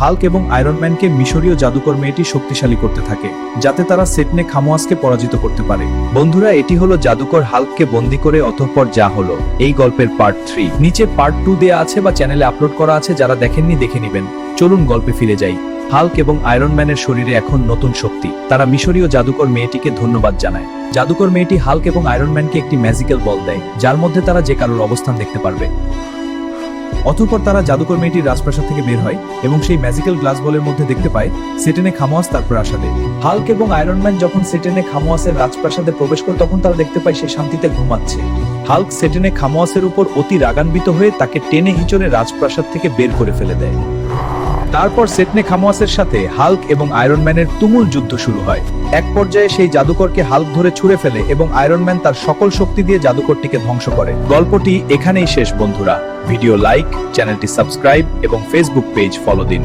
Hulk এবং iron ম্যানকে মিশরীয় জাদুকর মেয়েটি শক্তিশালী করতে থাকে, যাতে তারা সেটনে খামোয়াসকে পরাজিত করতে পারে। বন্ধুরা, এটি হলো জাদুকর হাল্ককে বন্দী করে অতঃপর যা হলো এই গল্পের পার্ট 3। নিচে পার্ট 2 দেয়া আছে বা চ্যানেলে আপলোড করা আছে, যারা দেখেননি দেখে নেবেন। চলুন গল্পে ফিরে যাই। হাল্ক এবং আয়রন ম্যানের শরীরে এখন নতুন শক্তি। তারা মিশরীয় জাদুকর মেয়েটিকে ধন্যবাদ জানায়। জাদুকর মেয়েটি হাল্ক এবং আয়রন ম্যানকে একটি ম্যাজিক্যাল বল দেয়, যার মধ্যে তারা যে কারোর অবস্থান দেখতে পারবে। অতঃপর তারা জাদুকর মেয়েটির রাজপ্রাসাদ থেকে বের হয় এবং সেই ম্যাজিক্যাল গ্লাস বলের মধ্যে দেখতে পায় সেটেনে খামোয়াস তার প্রাসাদে। হাল্ক এবং আয়রন ম্যান যখন সেটেনে খামোয়াসের রাজপ্রাসাদে প্রবেশ করে তখন তারা দেখতে পায় সে শান্তিতে ঘুমাচ্ছে। হাল্ক সেটেনে খামোয়াসের উপর অতি রাগান্বিত হয়ে তাকে টেনে হিঁচড়ে রাজপ্রাসাদ থেকে বের করে ফেলে দেয়। তারপর সেটনে খামোয়াসের সাথে হাল্ক এবং আয়রন ম্যানের তুমুল যুদ্ধ শুরু হয়। এক পর্যায়ে সেই জাদুকরকে হাল্ক ধরে ছুঁড়ে ফেলে এবং আয়রন ম্যান তার সকল শক্তি দিয়ে জাদুকরটিকে ধ্বংস করে। গল্পটি এখানেই শেষ বন্ধুরা। ভিডিও লাইক, চ্যানেলটি সাবস্ক্রাইব এবং ফেসবুক পেজ ফলো দিন।